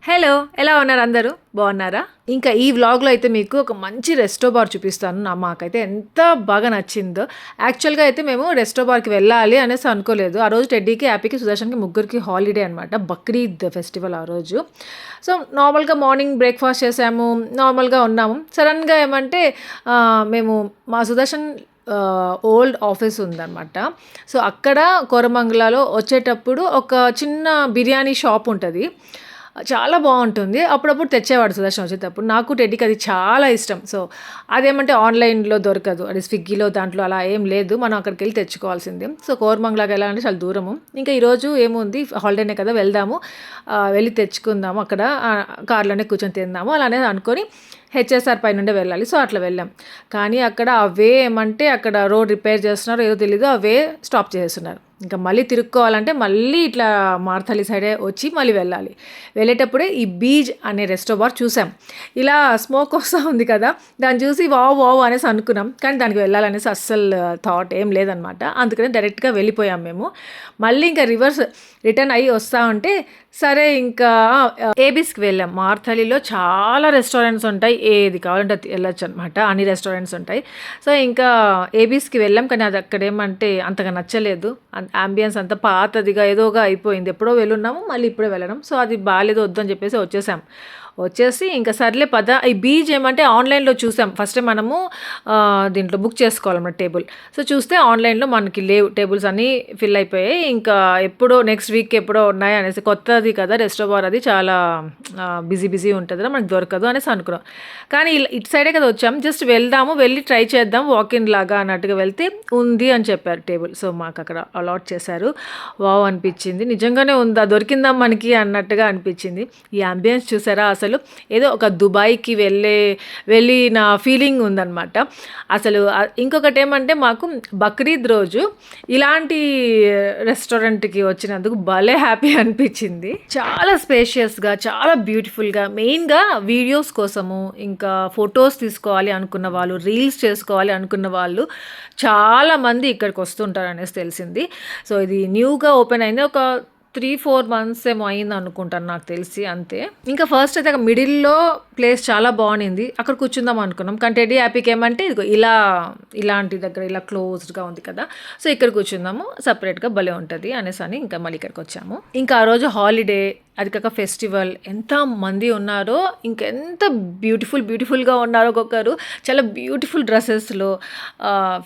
Hello! ఎలా ఉన్నారు అందరూ? బాగున్నారా? ఇంకా ఈ వ్లాగ్‌లో అయితే మీకు ఒక మంచి రెస్టో బార్ చూపిస్తాను. మాకైతే ఎంత బాగా నచ్చిందో. యాక్చువల్‌గా అయితే మేము రెస్టో బార్‌కి వెళ్ళాలి అనేసి అనుకోలేదు. ఆ రోజు టెడ్డీకి, హ్యాపీకి, సుదర్శన్‌కి ముగ్గురికి హాలిడే అనమాట. బక్రీద్ ఫెస్టివల్ ఆ రోజు. సో, నార్మల్‌గా మార్నింగ్ బ్రేక్‌ఫాస్ట్ చేసాము. నార్మల్‌గా ఉన్నాము. సడెన్‌గా ఏమంటే మేము మా సుదర్శన్ ఓల్డ్ ఆఫీస్ ఉందనమాట. సో, అక్కడ కోరమంగళలో వచ్చేటప్పుడు ఒక చిన్న బిర్యానీ షాప్ ఉంటది. చాలా బావుంటుంది. అప్పుడప్పుడు తెచ్చేవాడు సుదర్శన్ వచ్చేటప్పుడు. నాకు టెడ్డీకి అది చాలా ఇష్టం. సో, అదేమంటే ఆన్‌లైన్‌లో దొరకదు. అది స్విగ్గీలో దాంట్లో అలా ఏం లేదు. మనం అక్కడికెళ్ళి తెచ్చుకోవాల్సిందే. సో, కోరమంగళకి వెళ్ళాలంటే చాలా దూరము. ఇంకా ఈరోజు ఏముంది హాలిడేనే కదా! వెళ్దాము. వెళ్లి తెచ్చుకుందాము అక్కడ కార్‌లోనే కూర్చొని తిందాము అలానే అనుకోని హెచ్ఎస్ఆర్ పైనుండే వెళ్ళాలి. సో, అట్లా వెళ్ళాం. కానీ అక్కడ ఏమంటే అక్కడ రోడ్ రిపేర్ చేస్తున్నారో ఏదో తెలీదు. స్టాప్ చేసేస్తున్నారు. ఇంకా మళ్ళీ తిరుక్కోవాలంటే మళ్ళీ ఇట్లా మార్తల్లి సైడే వచ్చి మళ్ళీ వెళ్ళాలి. వెళ్ళేటప్పుడే ఈ బీజ్ అనే రెస్టో బార్ చూసాం. ఇలా స్మోక్ వస్తా ఉంది కదా! దాన్ని చూసి వావ్! వావ్! అనేసి అనుకున్నాం. కానీ దానికి వెళ్ళాలనేసి అస్సలు థాట్ ఏం లేదనమాట. అందుకని డైరెక్ట్‌గా వెళ్ళిపోయాం మేము. మళ్ళీ ఇంకా రిటర్న్ అయ్యి వస్తా ఉంటే సరే ఇంకా ఏబీస్‌కి వెళ్ళాం. మార్తల్లిలో చాలా రెస్టారెంట్స్ ఉంటాయి. ఏది కావాలంటే అది వెళ్ళొచ్చనమాట. అన్ని రెస్టారెంట్స్ ఉంటాయి. సో, ఇంకా ఏబీస్‌కి వెళ్ళాం. కానీ అది అక్కడేమంటే అంతగా నచ్చలేదు. యాంబియన్స్ అంతా పాతదిగా ఏదోగా అయిపోయింది. ఎప్పుడో వెళ్ళున్నాము. మళ్ళీ ఇప్పుడే వెళ్ళడం. సో, అది బాలేదు వద్దని చెప్పేసి వచ్చేసి ఇంకా సర్లే పద ఈ బీచ్ ఏమంటే ఆన్‌లైన్‌లో చూసాం. ఫస్ట్ మనము దీంట్లో బుక్ చేసుకోవాలన్నమాట టేబుల్. సో, చూస్తే ఆన్‌లైన్‌లో మనకి లేవు. టేబుల్స్ అన్నీ ఫిల్ అయిపోయాయి. ఇంకా ఎప్పుడో నెక్స్ట్ వీక్ ఎప్పుడో ఉన్నాయి అనేసి కొత్తది కదా! రెస్టో బార్ అది చాలా బిజీ ఉంటదిరా మనకు దొరకదు అనేసి అనుకున్నాం. కానీ ఇటు సైడే కదా వచ్చాం. జస్ట్ వెళ్దాము, వెళ్ళి ట్రై చేద్దాం వాక్-ఇన్ లాగా అన్నట్టుగా వెళ్తే ఉంది అని చెప్పారు టేబుల్. సో, మాకు అక్కడ అలాట్ చేశారు. వావ్! అనిపించింది. నిజంగానే ఉందా? దొరికిందా మనకి అన్నట్టుగా అనిపించింది. ఈ యాంబియన్స్ చూసారా అసలు ఏదో ఒక దుబాయ్‌కి వెళ్ళిన ఫీలింగ్ ఉందనమాట. అసలు ఇంకొకటి ఏమంటే మాకు బక్రీద్ రోజు ఇలాంటి రెస్టారెంట్‌కి వచ్చినందుకు భలే హ్యాపీ అనిపించింది. చాలా స్పేషియస్‌గా, చాలా బ్యూటిఫుల్‌గా మెయిన్‌గా వీడియోస్ కోసము, ఇంకా ఫోటోస్ తీసుకోవాలి అనుకున్న వాళ్ళు, రీల్స్ చేసుకోవాలి అనుకున్న వాళ్ళు చాలామంది ఇక్కడికి వస్తుంటారనేసి తెలిసింది. సో, ఇది న్యూగా ఓపెన్ అయింది. ఒక 3-4 మంత్స్ ఏమో అయింది అనుకుంటాను నాకు తెలిసి అంతే. ఇంకా ఫస్ట్ అయితే మిడిల్‌లో ప్లేస్ చాలా బాగుండింది. అక్కడ కూర్చుందాం అనుకున్నాం. కానీ టెడ్డీ హ్యాపీకి ఏమంటే ఇదిగో ఇలాంటి దగ్గర ఇలా క్లోజ్డ్‌గా ఉంది కదా! సో, ఇక్కడ కూర్చుందాము సెపరేట్‌గా భలే ఉంటది అనేసని ఇంకా మళ్ళీ ఇక్కడికొచ్చాము. ఇంకా ఆ రోజు హాలిడే అది కాక ఫెస్టివల్ ఎంత మంది ఉన్నారో ఇంకెంత బ్యూటిఫుల్‌గా ఉన్నారో ఒక్కొక్కరు. చాలా బ్యూటిఫుల్ డ్రెసెస్‌లో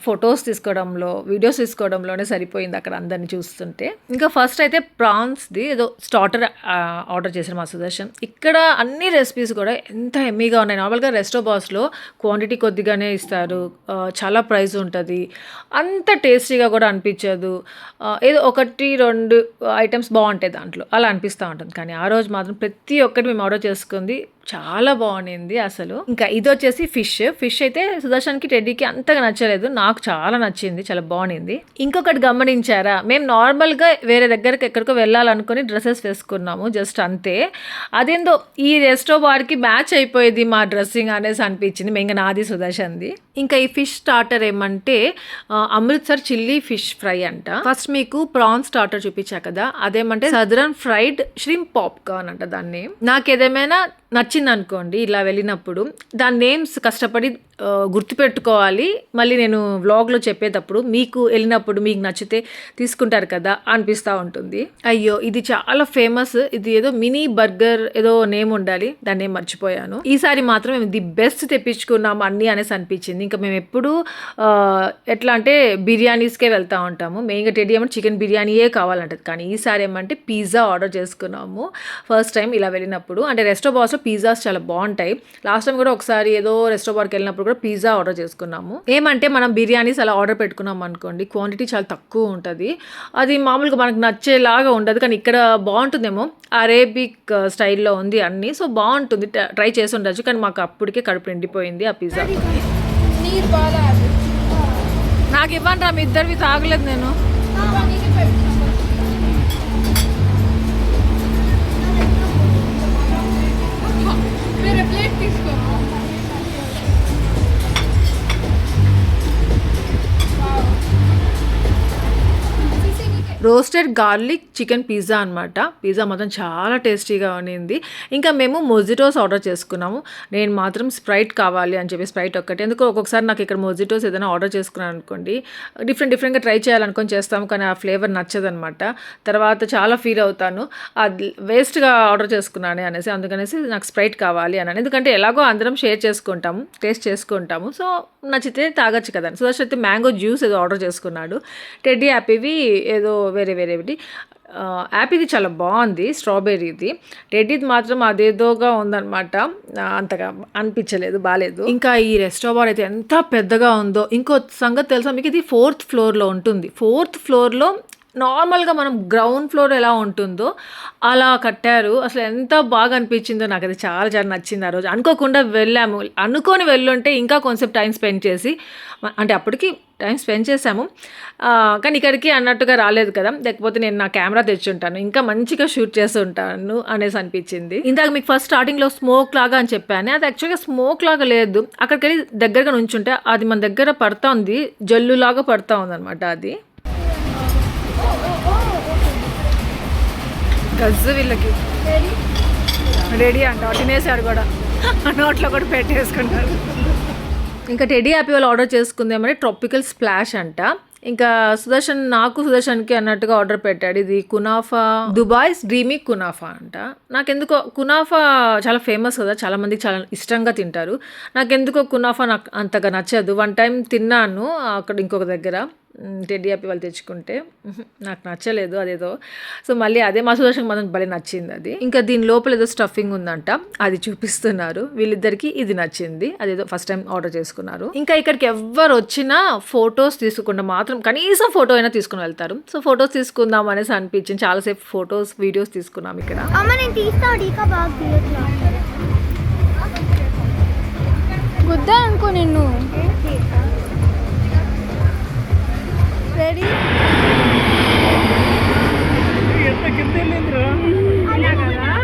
ఫోటోస్ తీసుకోవడంలో, వీడియోస్ తీసుకోవడంలోనే సరిపోయింది అక్కడ అందరిని చూస్తుంటే. ఇంకా ఫస్ట్ అయితే ప్రాన్స్‌ది ఏదో స్టార్టర్ ఆర్డర్ చేశారు మా సుదర్శన్. ఇక్కడ అన్ని రెసిపీస్ కూడా ఎంత యమ్మీగా ఉన్నాయి. నార్మల్‌గా రెస్టో బార్స్‌లో క్వాంటిటీ కొద్దిగానే ఇస్తారు. చాలా ప్రైస్ ఉంటది. అంత టేస్టీగా కూడా అనిపించదు. ఏదో 1, 2 ఐటెమ్స్ బాగుంటాయి దాంట్లో. అలా అనిపిస్తూ ఉంటుంది. కానీ ఆ రోజు మాత్రం ప్రతి ఒక్కటి మేము ఆర్డర్ చేసుకుంది చాలా బాగుండింది అసలు. ఇంకా ఇదొచ్చేసి ఫిష్ అయితే సుదర్శన్‌కి, టెడ్డీకి అంతగా నచ్చలేదు. నాకు చాలా నచ్చింది. చాలా బాగుండింది. ఇంకొకటి గమనించారా? మేము నార్మల్‌గా వేరే దగ్గరికి ఎక్కడికో వెళ్ళాలనుకుని డ్రెసెస్ వేసుకున్నాము. జస్ట్ అంతే. అదేందో ఈ రెస్టో బార్‌కి మ్యాచ్ అయిపోయేది మా డ్రెస్సింగ్ అనేసి అనిపించింది. మెయిన్‌గా నాది, సుదర్శన్‌ది. ఇంకా ఈ ఫిష్ స్టార్టర్ ఏమంటే అమృత్సర్ చిల్లీ ఫిష్ ఫ్రై అంట. ఫస్ట్ మీకు ప్రాన్స్ స్టార్టర్ చూపించా కదా! అదేమంటే సదరన్ ఫ్రైడ్ ష్రింప్ పాప్కార్న్ అంట దాన్ని. నాకేదేమైనా నచ్చిందనుకోండి ఇలా వెళ్ళినప్పుడు దాని నేమ్స్ కష్టపడి గుర్తుపెట్టుకోవాలి. మళ్ళీ నేను వ్లాగ్‌లో చెప్పేటప్పుడు మీకు వెళ్ళినప్పుడు మీకు నచ్చితే తీసుకుంటారు కదా అనిపిస్తూ ఉంటుంది. అయ్యో! ఇది చాలా ఫేమస్. ఇది ఏదో మినీ బర్గర్ ఏదో నేమ్ ఉండాలి. దాన్ని నేమ్ మర్చిపోయాను. ఈసారి మాత్రం మేము ది బెస్ట్ తెప్పించుకున్నాము అన్నీ అనేసి అనిపించింది. ఇంకా మేము ఎప్పుడు ఎట్లా అంటే బిర్యానీస్‌కే వెళ్తూ ఉంటాము. మెయిన్‌గా టెడ్డీ ఏమంటే చికెన్ బిర్యానీయే కావాలంటది. కానీ ఈసారి ఏమంటే పిజ్జా ఆర్డర్ చేసుకున్నాము. ఫస్ట్ టైం ఇలా వెళ్ళినప్పుడు అంటే రెస్టో బార్స్‌లో పిజ్జాస్ చాలా బాగుంటాయి. లాస్ట్ టైం కూడా ఒకసారి ఏదో రెస్టో బార్‌కి వెళ్ళినప్పుడు కూడా పిజ్జా ఆర్డర్ చేసుకున్నాము. ఏమంటే మనం బిర్యానీస్ అలా ఆర్డర్ పెట్టుకున్నాం అనుకోండి క్వాంటిటీ చాలా తక్కువ ఉంటుంది. అది మామూలుగా మనకు నచ్చేలాగా ఉండదు. కానీ ఇక్కడ బాగుంటుందేమో అరేబిక్ స్టైల్‌లో ఉంది అన్నీ. సో, బాగుంటుంది. ట్రై చేసి ఉండొచ్చు. కానీ మాకు అప్పటికే కడుపు నిండిపోయింది ఆ పిజ్జా. నాకు ఇవ్వండి రా, మీ ఇద్దరివి తాగలేదు నేను. రోస్టెడ్ గార్లిక్ చికెన్ పిజ్జా అనమాట. పిజ్జా మాత్రం చాలా టేస్టీగా ఉన్నింది. ఇంకా మేము మొజిటోస్ ఆర్డర్ చేసుకున్నాము. నేను మాత్రం స్ప్రైట్ కావాలి అని చెప్పి స్ప్రైట్ ఒక్కటి, ఎందుకో ఒక్కొక్కసారి నాకు ఇక్కడ మొజిటోస్ ఏదైనా ఆర్డర్ చేసుకున్నాను అనుకోండి, డిఫరెంట్గా ట్రై చేయాలనుకొని చేస్తాము, కానీ ఆ ఫ్లేవర్ నచ్చదనమాట. తర్వాత చాలా ఫీల్ అవుతాను, అది వేస్ట్గా ఆర్డర్ చేసుకున్నాను అనేసి. అందుకనేసి నాకు స్ప్రైట్ కావాలి అన్నాను, ఎందుకంటే ఎలాగో అందరం షేర్ చేసుకుంటాము, టేస్ట్ చేసుకుంటాము, సో నచ్చితే తాగొచ్చు కదా. సుదర్శన్ అయితే మ్యాంగో జ్యూస్ ఏదో ఆర్డర్ చేసుకున్నాడు. టెడ్డీ హ్యాపీవి ఏదో వేరేవి. యాపీది చాలా బాగుంది, స్ట్రాబెర్రీది. టెడ్డీది మాత్రం అదేదోగా ఉందన్నమాట, అంతగా అనిపించలేదు, బాగాలేదు. ఇంకా ఈ రెస్టారెంట్ అయితే ఎంత పెద్దగా ఉందో. ఇంకో సంగతి తెలుసా మీకు, ఇది 4th ఫ్లోర్లో ఉంటుంది. 4th ఫ్లోర్లో నార్మల్గా మనం గ్రౌండ్ ఫ్లోర్ ఎలా ఉంటుందో అలా కట్టారు. అసలు ఎంత బాగా అనిపించిందో నాకు, అది చాలా చాలా నచ్చింది. ఆ రోజు అనుకోకుండా వెళ్ళాము, అనుకొని వెళ్ళుంటే ఇంకా కొంచెం టైం స్పెండ్ చేసి, అంటే అప్పటికి టైం స్పెండ్ చేసాము, కానీ ఇక్కడికి అన్నట్టుగా రాలేదు కదా, లేకపోతే నేను నా కెమెరా తెచ్చుంటాను, ఇంకా మంచిగా షూట్ చేసి ఉంటాను అనేసి అనిపించింది. ఇందాక మీకు ఫస్ట్ స్టార్టింగ్లో స్మోక్ లాగా అని చెప్పాను, అది యాక్చువల్గా స్మోక్ లాగా లేదు. అక్కడికి వెళ్ళి దగ్గరగా నుంచుంటే అది మన దగ్గర పడతా ఉంది, జల్లులాగా పడతా ఉంది అనమాట. అది గజ్జు వీళ్ళకి రెడీ అంట, తినేసారు కూడా, నోట్లో కూడా పెట్టేసుకుంటారు. ఇంకా టెడ్డీ హ్యాపీ వాళ్ళు ఆర్డర్ చేసుకుందేమంటే ట్రాపికల్ స్ప్లాష్ అంట. ఇంకా సుదర్శన్కి అన్నట్టుగా ఆర్డర్ పెట్టాడు. ఇది కునాఫా, దుబాయ్స్ డ్రీమీ కునాఫా అంట. నాకెందుకో కునాఫా చాలా ఫేమస్ కదా, చాలా మందికి చాలా ఇష్టంగా తింటారు. నాకెందుకో కునాఫా నాకు అంతగా నచ్చదు. వన్ టైం తిన్నాను అక్కడ ఇంకొక దగ్గర, టెడ్డీ హ్యాపీ వాళ్ళు తెచ్చుకుంటే, నాకు నచ్చలేదు అదేదో. సో మళ్ళీ అదే మా సుదర్శన్కి మాత్రం భలే నచ్చింది అది. ఇంకా దీని లోపల ఏదో స్టఫింగ్ ఉందంట, అది చూపిస్తున్నారు. వీళ్ళిద్దరికి ఇది నచ్చింది, అదేదో ఫస్ట్ టైం ఆర్డర్ చేసుకున్నారు. ఇంకా ఇక్కడికి ఎవరు వచ్చినా ఫొటోస్ తీసుకుంటే మాత్రం కనీసం ఫోటో అయినా తీసుకుని వెళ్తారు. సో ఫొటోస్ తీసుకుందాం అనేసి అనిపించింది, చాలాసేపు ఫొటోస్ వీడియోస్ తీసుకున్నాం ఇక్కడ. గుద్దా అనుకో నిన్ను. రెడీ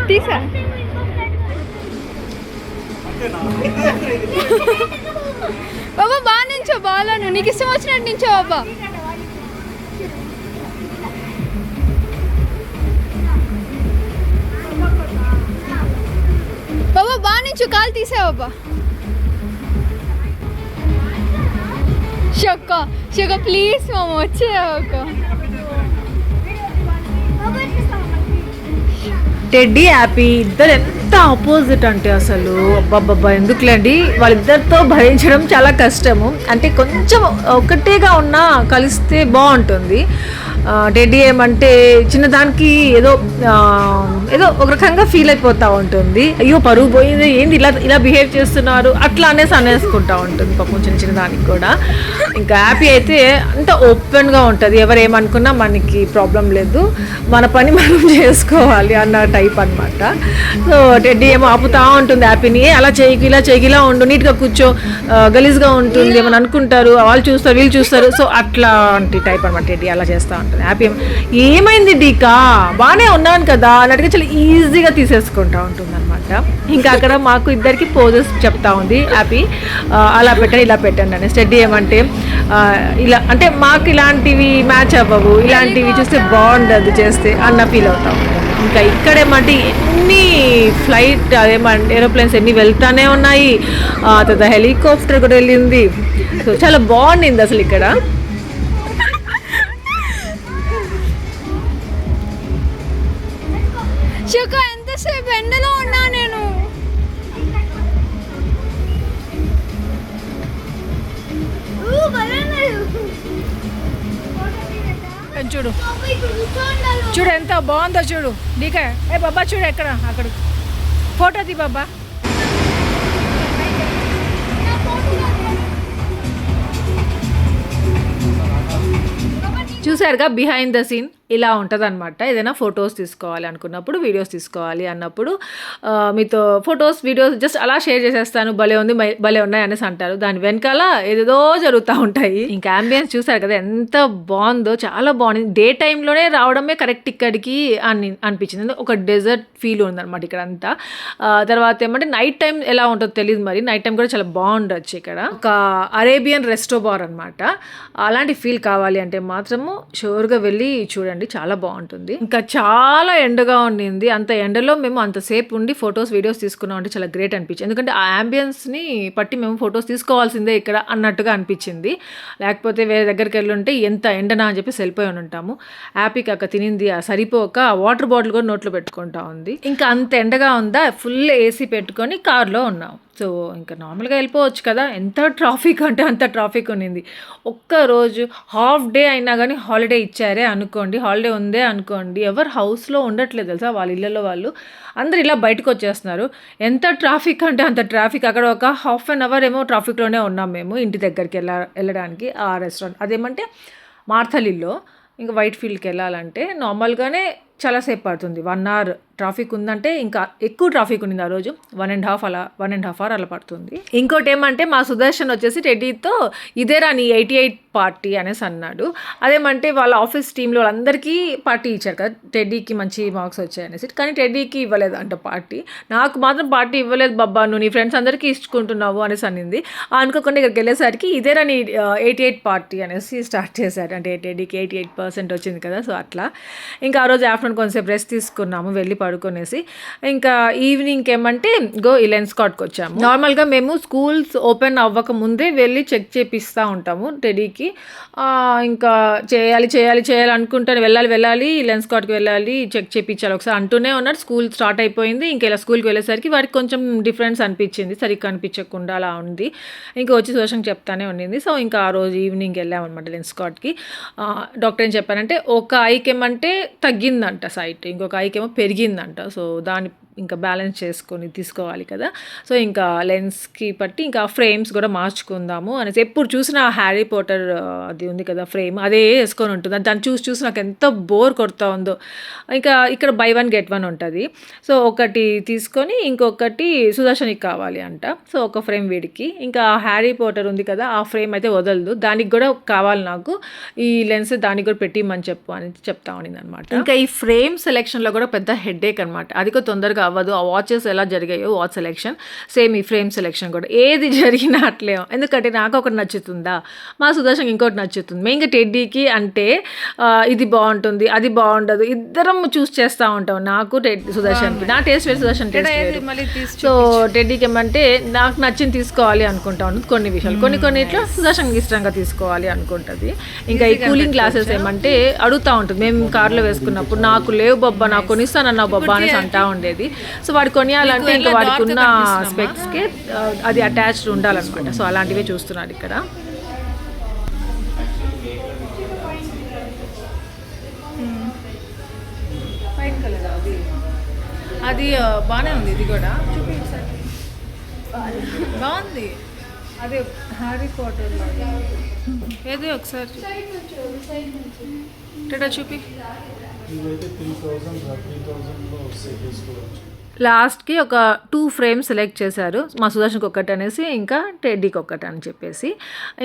తీసా బాబా, బాగా నించో, బాగాను నీకు ఇష్టం వచ్చినట్టు నించో బాబా. బాబా బాగా నించో, కాలు తీసా బాబా. షొక్క ప్లీజ్ మామ వచ్చేయక. టెడ్డీ హ్యాపీ ఇద్దరు ఎంత ఆపోజిట్ అంటే అసలు అబ్బాబ్బా, ఎందుకులేండి వాళ్ళిద్దరితో భరించడం చాలా కష్టము. అంటే కొంచెం ఒకటేగా ఉన్నా కలిస్తే బాగుంటుంది. టెడ్డీ ఏమంటే చిన్నదానికి ఏదో ఒక రకంగా ఫీల్ అయిపోతూ ఉంటుంది, అయ్యో పరుగు పోయింది, ఏంది ఇలా బిహేవ్ చేస్తున్నారు అట్లా అనేసుకుంటూ ఉంటుంది పాపం చిన్న దానికి కూడా. ఇంకా హ్యాపీ అయితే అంత ఓపెన్గా ఉంటుంది, ఎవరు ఏమనుకున్నా మనకి ప్రాబ్లం లేదు, మన పని మనం చేసుకోవాలి అన్న టైప్ అనమాట. సో టెడ్డీ ఏమో ఆపుతా ఉంటుంది హ్యాపీని, అలా చేయకి ఇలా ఉండు, నీట్గా కూర్చో, గలీజ్గా ఉంటుంది ఏమని అనుకుంటారు, వాళ్ళు చూస్తారు వీళ్ళు చూస్తారు, సో అట్లాంటి టైప్ అనమాట టెడ్డీ, అలా చేస్తూ ఉంటుంది. హ్యాపీ ఏమైంది డీకా, బాగానే ఉన్నాను కదా అన్నట్టుగా చాలా ఈజీగా తీసేసుకుంటూ ఉంటుంది అనమాట. ఇంకా అక్కడ మాకు ఇద్దరికి పోజెస్ చెప్తా ఉంది హ్యాపీ, అలా పెట్టండి ఇలా పెట్టండి అని. టెడ్డీ ఏమంటే ఇలా అంటే మాకు ఇలాంటివి మ్యాచ్ అవ్వవు, ఇలాంటివి చూస్తే బాగుండదు చేస్తే అన్న ఫీల్ అవుతా ఉంటుంది. ఇంకా ఇక్కడేమంటే ఎన్ని ఫ్లైట్ అదేమంటే ఏరోప్లేన్స్ ఎన్ని వెళ్తానే ఉన్నాయి, తర్వాత హెలికాప్టర్ కూడా వెళ్ళింది. సో చాలా బాగుండింది అసలు ఇక్కడ. ఎంతసేపు ఎండలో ఉన్నా నేను. చూడు ఎంత బాగుందో చూడు నీకే. ఏ బాబా చూడు ఎక్కడ, అక్కడ ఫోటో తీ బాబా. చూసారుగా బిహైండ్ ద సీన్ ఇలా ఉంటుంది అనమాట. ఏదైనా ఫొటోస్ తీసుకోవాలి అనుకున్నప్పుడు, వీడియోస్ తీసుకోవాలి అన్నప్పుడు మీతో ఫొటోస్ వీడియోస్ జస్ట్ అలా షేర్ చేసేస్తాను, భలే ఉంది భలే ఉన్నాయి అనేసి అంటారు, దాని వెనకాల ఏదేదో జరుగుతూ ఉంటాయి. ఇంకా అంబియన్స్ చూసారు కదా ఎంత బాగుందో, చాలా బాగుంది. డే టైంలోనే రావడమే కరెక్ట్ ఇక్కడికి అనిపించింది, ఒక డెజర్ట్ ఫీల్ ఉందన్నమాట ఇక్కడ అంతా. తర్వాత ఏమంటే నైట్ టైం ఎలా ఉంటుందో తెలియదు, మరి నైట్ టైం కూడా చాలా బాగుండొచ్చు ఇక్కడ. ఒక అరేబియన్ రెస్టో బార్ అనమాట, అలాంటి ఫీల్ కావాలి అంటే మాత్రము షూర్గా వెళ్ళి చూడండి, చాలా బాగుంటుంది. ఇంకా చాలా ఎండగా ఉండింది, అంత ఎండలో మేము అంతసేపు ఉండి ఫొటోస్ వీడియోస్ తీసుకున్నాం అంటే చాలా గ్రేట్ అనిపించింది. ఎందుకంటే ఆ అంబియన్స్ని పట్టి మేము ఫొటోస్ తీసుకోవాల్సిందే ఇక్కడ అన్నట్టుగా అనిపించింది. లేకపోతే వేరే దగ్గరికి వెళ్ళి ఉంటే ఎంత ఎండనా అని చెప్పి వెళ్ళిపోయి ఉంటాము. హ్యాపీకి అక్క తినింది సరిపోక వాటర్ బాటిల్ కూడా నోట్లో పెట్టుకుంటా ఉంది. ఇంకా అంత ఎండగా ఉందా, ఫుల్ ఏసీ పెట్టుకొని కార్లో ఉన్నాం. సో ఇంకా నార్మల్గా వెళ్ళిపోవచ్చు కదా. ఎంత ట్రాఫిక్ అంటే అంత ట్రాఫిక్ ఉన్నింది. ఒక్కరోజు హాఫ్ డే అయినా కానీ హాలిడే ఇచ్చారే అనుకోండి, హాలిడే ఉందే అనుకోండి, ఎవరు హౌస్లో ఉండట్లేదు తెలుసా, వాళ్ళ ఇళ్ళలో వాళ్ళు అందరు ఇలా బయటకు వచ్చేస్తున్నారు. ఎంత ట్రాఫిక్ అంటే అంత ట్రాఫిక్. అక్కడ ఒక హాఫ్ అన్ అవర్ ఏమో ట్రాఫిక్లోనే ఉన్నాం మేము ఇంటి దగ్గరికి వెళ్ళడానికి. ఆ రెస్టారెంట్ అదేమంటే మార్థలిల్లో, ఇంకా వైట్ ఫీల్డ్కి వెళ్ళాలంటే నార్మల్గానే చాలాసేపు పడుతుంది. 1 hour ట్రాఫిక్ ఉందంటే ఇంకా ఎక్కువ ట్రాఫిక్ ఉంది ఆ రోజు. 1.5 hour అలా పడుతుంది. ఇంకోటి ఏమంటే మా సుదర్శన్ వచ్చేసి టెడ్డీతో ఇదేరా నీ 88 పార్టీ అనేసి అన్నాడు. అదేమంటే వాళ్ళ ఆఫీస్ టీంలో వాళ్ళందరికీ పార్టీ ఇచ్చారు కదా, టెడ్డీకి మంచి మార్క్స్ వచ్చాయి అనేసి. కానీ టెడ్డీకి ఇవ్వలేదు అంట పార్టీ. నాకు మాత్రం పార్టీ ఇవ్వలేదు బాబా, నువ్వు నీ ఫ్రెండ్స్ అందరికీ ఇచ్చుకుంటున్నావు అనేసి అనింది. అనుకోకుండా ఇక్కడికి వెళ్ళేసరికి ఇదేరా నీ 88 పార్టీ అనేసి స్టార్ట్ చేశారు. అంటే టెడ్డీకి 88% వచ్చింది కదా, సో అట్లా. ఇంకా ఆ రోజు ఆఫ్టర్నూన్ కొంచెంసేపు రెస్ట్ తీసుకున్నాము, వెళ్ళి పడుకునేసి. ఇంకా ఈవినింగ్ ఏమంటే ఈ లెన్స్కాట్కి వచ్చాము. నార్మల్గా మేము స్కూల్స్ ఓపెన్ అవ్వక ముందే వెళ్ళి చెక్ చేపిస్తూ ఉంటాము టెడీకి. ఇంకా చేయాలి అనుకుంటాను, వెళ్ళాలి లెన్స్కాట్కి వెళ్ళాలి, చెక్ చేయించాలి ఒకసారి అంటూనే ఉన్నాడు. స్కూల్ స్టార్ట్ అయిపోయింది. ఇంకా ఇలా స్కూల్కి వెళ్ళేసరికి వాడికి కొంచెం డిఫరెన్స్ అనిపించింది, సరిగ్గా అనిపించకుండా అలా ఉంది. ఇంకా వచ్చి సోషంకి చెప్తానే ఉండింది. సో ఇంకా ఆ రోజు ఈవినింగ్ వెళ్ళామన్నమాట లెన్స్కాట్కి. డాక్టర్ ఏం చెప్పారంటే ఒక ఐకి ఏమంటే తగ్గిందంట సైట్, ఇంకొక ఐకేమో పెరిగిందంట. సో దాన్ని ఇంకా బ్యాలెన్స్ చేసుకొని తీసుకోవాలి కదా. సో ఇంకా లెన్స్కి పట్టి ఇంకా ఫ్రేమ్స్ కూడా మార్చుకుందాము అనేసి. ఎప్పుడు చూసినా హ్యారీ పాటర్ అది ఉంది కదా ఫ్రేమ్, అదే వేసుకొని ఉంటుంది. దాన్ని చూసి నాకు ఎంత బోర్ కొడుతూ ఉందో. ఇంకా ఇక్కడ buy 1 get 1 ఉంటుంది. సో ఒకటి తీసుకొని ఇంకొకటి సుదర్శనికి కావాలి అంట. సో ఒక ఫ్రేమ్ వీడికి, ఇంకా హ్యారీ పాటర్ ఉంది కదా ఆ ఫ్రేమ్ అయితే వదలదు, దానికి కూడా కావాలి నాకు ఈ లెన్స్, దానికి కూడా పెట్టిమని చెప్పు అని చెప్తా ఉండింది అనమాట. ఇంకా ఈ ఫ్రేమ్ సెలెక్షన్లో కూడా పెద్ద హెడేక్ అనమాట. అది కూడా తొందరగా అవ్వదు. ఆ వాచెస్ ఎలా జరిగాయో వాచ్ సెలెక్షన్, సేమ్ ఈ ఫ్రేమ్ సెలెక్షన్ కూడా ఏది జరిగినా అట్లే. ఎందుకంటే నాకు ఒకటి నచ్చుతుందా, మా సుదర్శన్ ఇంకోటి నచ్చుతుంది. మెయిన్గా టెడ్డీకి అంటే ఇది బాగుంటుంది అది బాగుండదు, ఇద్దరం చూస్ చేస్తూ ఉంటాం. నాకు సుదర్శన్కి నా టేస్ట్ వేరు, సుదర్శన్ టేస్ట్ వేరు. సో టెడ్డీకి ఏమంటే నాకు నచ్చింది తీసుకోవాలి అనుకుంటా ఉంటుంది కొన్ని విషయాలు, కొన్నిట్లో సుదర్శన్కి ఇష్టంగా తీసుకోవాలి అనుకుంటుంది. ఇంకా ఈ కూలింగ్ గ్లాసెస్ ఏమంటే అడుగుతూ ఉంటుంది. మేము కార్లో వేసుకున్నప్పుడు నాకు లేవు బొబ్బా, నాకు కొనిస్తానన్నా బొబ్బా అనేసి అంటా ఉండేది. సో వాడు కొనియాలంటే ఇంకా వాడికి ఉన్న స్పెక్స్కి అది అటాచ్డ్ ఉండాలన్నమాట. సో అలాంటివే చూస్తున్నాడు ఇక్కడ. వైట్ కలర్ అది బాగానే ఉంది. ఇది కూడా బాగుంది, అదే హ్యారీ పాటర్ ఏదో ఒకసారి చూపి. లాస్ట్కి ఒక 2 ఫ్రేమ్స్ సెలెక్ట్ చేశారు, మా సుదర్శన్కి ఒక్కటి అనేసి ఇంకా టెడ్డీకి ఒక్కటి అని చెప్పేసి.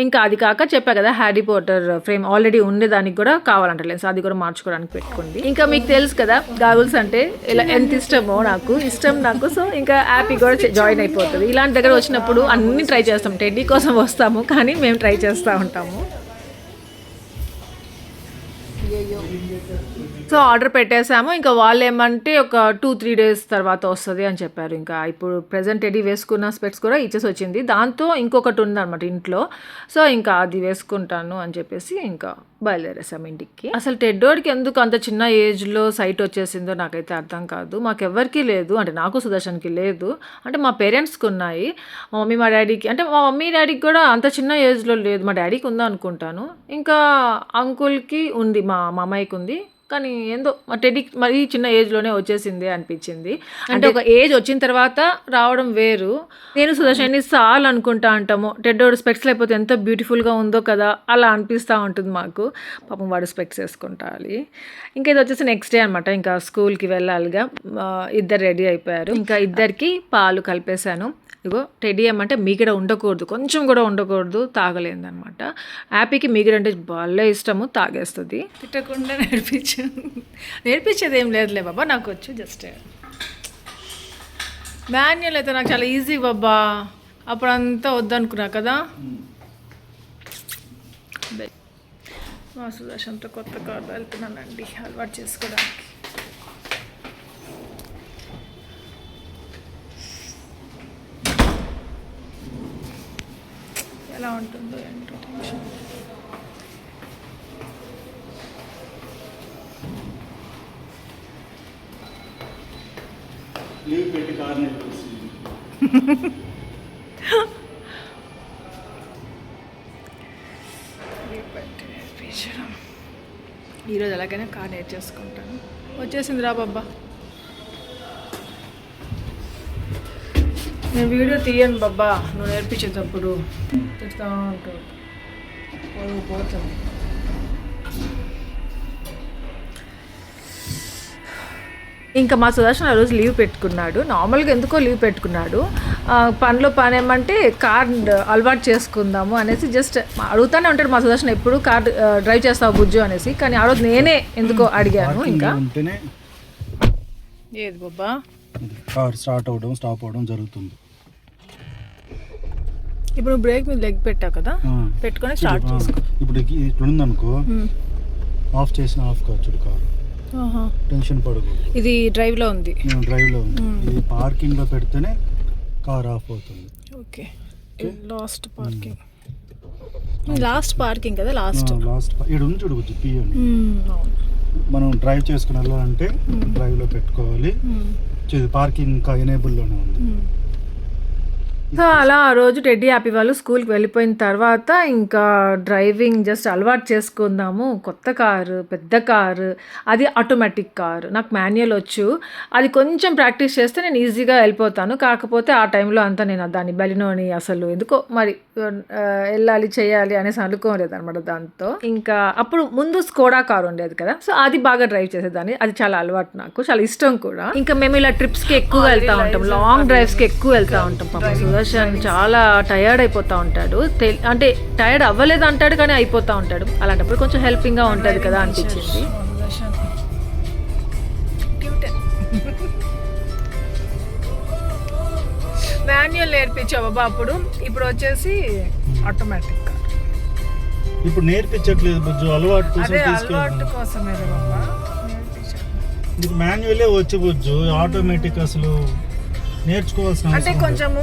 ఇంకా అది కాక చెప్పా కదా హ్యారీ పాటర్ ఫ్రేమ్ ఆల్రెడీ ఉండేదానికి కూడా కావాలంట లెన్స్, అది కూడా మార్చుకోవడానికి పెట్టుకుంది. ఇంకా మీకు తెలుసు కదా గాగుల్స్ అంటే ఇలా ఎంత ఇష్టమో, ఇష్టం నాకు. సో ఇంకా యాపీ కూడా జాయిన్ అయిపోతుంది. ఇలాంటి దగ్గర వచ్చినప్పుడు అన్నీ ట్రై చేస్తాం. టెడ్డీ కోసం వస్తాము కానీ మేము ట్రై చేస్తూ ఉంటాము. సో ఆర్డర్ పెట్టేసాము. ఇంకా వాళ్ళు ఏమంటే ఒక 2-3 days తర్వాత వస్తుంది అని చెప్పారు. ఇంకా ఇప్పుడు ప్రెజెంట్ టెడ్డీ వేసుకున్న స్పెక్స్ కూడా ఇచ్చేసి వచ్చింది, దాంతో ఇంకొకటి ఉందన్నమాట ఇంట్లో. సో ఇంకా అది వేసుకుంటాను అని చెప్పేసి ఇంకా బయలుదేరేసాము ఇంటికి. అసలు టెడ్డోడికి ఎందుకు అంత చిన్న ఏజ్లో సైట్ వచ్చేసిందో నాకైతే అర్థం కాదు. మాకెవ్వరికీ లేదు, అంటే నాకు సుదర్శన్కి లేదు. అంటే మా పేరెంట్స్కి ఉన్నాయి, మా మమ్మీ మా డాడీకి, అంటే మా మమ్మీ డాడీకి కూడా అంత చిన్న ఏజ్లో లేదు. మా డాడీకి ఉందా అనుకుంటాను, ఇంకా అంకుల్కి ఉంది, మా మామయ్యకి ఉంది. కానీ ఏందో మా టెడ్డీకి మరీ చిన్న ఏజ్లోనే వచ్చేసింది అనిపించింది. అంటే ఒక ఏజ్ వచ్చిన తర్వాత రావడం వేరు. నేను సుదర్శన్ ఎన్నిసార్లు అనుకుంటా అంటాము టెడ్డోడు స్పెక్స్ లేకపోతే ఎంత బ్యూటిఫుల్గా ఉందో కదా, అలా అనిపిస్తూ ఉంటుంది మాకు. పాపం వాడు స్పెక్స్ వేసుకుంటాలి. ఇంకా ఇది వచ్చేసి నెక్స్ట్ డే అనమాట, ఇంకా స్కూల్కి వెళ్ళాలిగా. ఇద్దరు రెడీ అయిపోయారు. ఇంకా ఇద్దరికి పాలు కలిపేశాను. ఇగో టెడ్డీ ఏమంటే మీగడ ఉండకూడదు, కొంచెం కూడా ఉండకూడదు, తాగలేదనమాట. హ్యాపీకి మీగడ అంటే బాగా ఇష్టము, తాగేస్తుంది. తిట్టకుండా నేర్పించేది ఏం లేదులే బాబా, నాకు వచ్చు. జస్ట్ మాన్యువల్ అయితే నాకు చాలా ఈజీ బాబా, అప్పుడంతా వద్దనుకున్నా కదా. మా సుదర్శన్తో కొత్త కార్ వెళ్తున్నానండి అలవాటు చేసుకోవడానికి. ఎలా ఉంటుందో ఏంటో టెన్షన్. లీవ్ పెట్టి కార్ నేర్పిస్తుంది. ఈరోజు ఎలాగైనా కార్ నేర్చేసుకుంటాను. వచ్చేసింది రా బాబా. నేను వీడియో తీయను బాబా, నువ్వు నేర్పించేటప్పుడు తిడుతూ ఉంటావు. పోతుంది. ఇంకా మా సుదర్శన్ ఆ రోజు లీవ్ పెట్టుకున్నాడు. నార్మల్గా ఎందుకో లీవ్ పెట్టుకున్నాడు. పనిలో పని ఏమంటే కార్ అలవాటు చేసుకుందాము అనేసి జస్ట్ అడుగుతూనే ఉంటాడు మా సుదర్శన్, ఎప్పుడు కార్ డ్రైవ్ చేస్తావు బుజ్జు అనేసి. కానీ ఆ రోజు నేనే ఎందుకో అడిగాను. ఇంకా ఏది బాబా కార్ స్టార్ట్ అవడం స్టాప్ అవడం జరుగుతుంది. ఇప్పుడు బ్రేక్ మీద లెగ్ పెట్టావు కదా, పెట్టుకొని స్టార్ట్ చేసుకో. ఇప్పుడు ఇట్లుంది అనుకో, ఆఫ్ చేసిన ఆఫ్ కావచ్చు కార్. టెన్షన్ పడకూడదు. ఇది డ్రైవ్ లో ఉంది, డ్రైవ్ లో ఉంది. ఇది పార్కింగ్ లో పెడితేనే కార్ ఆఫ్ అవుతుంది. Okay, last parking. Last parking కదా, లాస్ట్ ఇక్కడ ఉంది చూడు పి అని. మనం డ్రైవ్ చేసుకుని వెళ్ళాలంటే డ్రైవ్ లో పెట్టుకోవాలి. పార్కింగ్ ఇంకా ఎనేబుల్ లోనే ఉంది. సో అలా ఆ రోజు టెడ్డీ హ్యాపీ వాళ్ళు స్కూల్కి వెళ్ళిపోయిన తర్వాత ఇంకా డ్రైవింగ్ జస్ట్ అలవాటు చేసుకుందాము. కొత్త కారు, పెద్ద కారు, అది ఆటోమేటిక్ కారు. నాకు మాన్యువల్ వచ్చు, అది కొంచెం ప్రాక్టీస్ చేస్తే నేను ఈజీగా వెళ్ళిపోతాను. కాకపోతే ఆ టైంలో అంతా నేను దాన్ని బలినోని అసలు ఎందుకో మరి వెళ్ళాలి చేయాలి అనేసి అనుకోలేదు అనమాట. దాంతో ఇంకా అప్పుడు ముందు స్కోడా కారు ఉండేది కదా, సో అది బాగా డ్రైవ్ చేసేదాన్ని. అది చాలా అలవాటు, నాకు చాలా ఇష్టం కూడా. ఇంకా మేము ఇలా ట్రిప్స్కి ఎక్కువ వెళ్తూ ఉంటాం, లాంగ్ డ్రైవ్స్కి ఎక్కువ వెళ్తూ ఉంటాం. పాపం సుదర్శన్ చాలా టయర్డ్ అయిపోతూ ఉంటాడు. అంటే టయర్డ్ అవ్వలేదు అంటాడు కానీ అయిపోతూ ఉంటాడు. అలాంటప్పుడు కొంచెం హెల్పింగ్గా ఉంటుంది కదా అనిపించింది. మాన్యువల్ నేర్పించావు బాబా అప్పుడు, ఇప్పుడు వచ్చేసి ఆటోమేటిక్ కార్. ఇప్పుడు నేర్పించట్లేదు బుజ్జు, అలవాటు కోసం అలవాటు కోసమే బాబా నేర్పించాను. నీకు మాన్యువలే వచ్చి బుజ్జు, ఆటోమేటిక్ అసలు నేర్చుకోవాల్సిన అంటే కొంచెము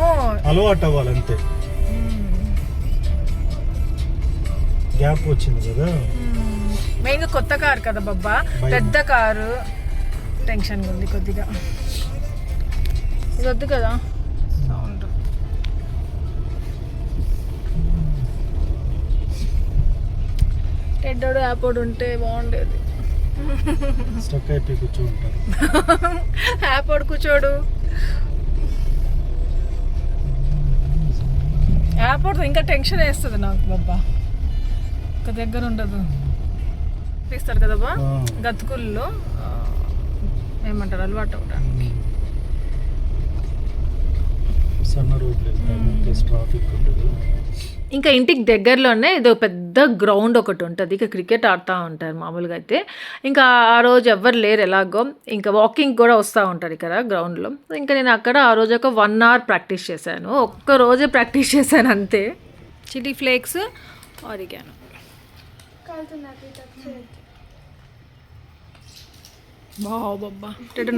అలవాటు అవ్వాలి అంతే. గ్యాప్ వచ్చింది కదా, మెయిన్గా కొత్త కారు కదా బాబా, పెద్ద కారు టెన్షన్ ఉంది కొద్దిగా. ఇది వద్దు కదా సౌండ్. టెడ్డోడు యాపోడు ఉంటే బాగుండేది. స్టక్ అయిపోయి కూర్చోంటారు. యాపోడు కూర్చోడు, యాపోడు ఇంకా టెన్షన్ వేస్తుంది నాకు బాబా. ఒక దగ్గర ఉండదు, తీస్తారు కదా బా గతుకుల్లో ఏమంటారు అలవాటు అవడానికి. సన్న రోడ్లు ట్రాఫిక్ ఉండదు. ఇంకా ఇంటికి దగ్గరలోనే ఏదో పెద్ద గ్రౌండ్ ఒకటి ఉంటుంది, ఇక క్రికెట్ ఆడుతూ ఉంటారు మామూలుగా అయితే. ఇంకా ఆ రోజు ఎవ్వరు లేరు ఎలాగో, ఇంకా వాకింగ్ కూడా వస్తూ ఉంటారు ఇక్కడ గ్రౌండ్లో. ఇంకా నేను అక్కడ ఆ రోజు ఒక 1 hour ప్రాక్టీస్ చేశాను. ఒక్క రోజే ప్రాక్టీస్ చేశాను అంతే. Chilli flakes, oregano. బాబా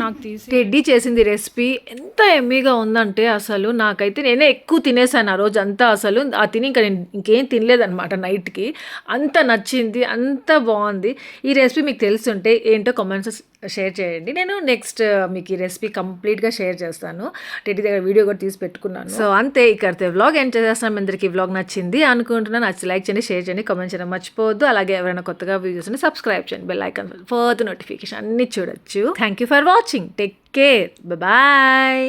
నాకు తీసి టెడ్డీ చేసింది రెసిపీ ఎంత ఎమ్మీగా ఉందంటే అసలు నాకైతే నేనే ఎక్కువ తినేసాను ఆ రోజు అంతా. అసలు ఆ తిని ఇంకా నేను ఇంకేం తినలేదనమాట నైట్కి. అంత నచ్చింది, అంత బాగుంది. ఈ రెసిపీ మీకు తెలుసుంటే ఏంటో కామెంట్స్ షేర్ చేయండి. నేను నెక్స్ట్ మీకు ఈ రెసిపీ కంప్లీట్గా షేర్ చేస్తాను. టెడ్డీ దగ్గర వీడియో కూడా తీసి పెట్టుకున్నాను. సో అంతే, ఇక్కడితే వ్లాగ్ ఎండ్ చేసేస్తాను. మీ అందరికీ వ్లాగ్ నచ్చింది అనుకుంటున్నాను. నచ్చి లైక్ చేయండి, షేర్ చేయండి, కామెంట్ చేయడం మర్చిపోవద్దు. అలాగే ఎవరైనా కొత్తగా వీడియోస్ ఉంటే సబ్స్క్రైబ్ చేయండి, బెల్ ఐకాన్ ఫర్దర్ నోటిఫికేషన్ అన్ని చూడొచ్చు. Thank you for watching. Take care, bye.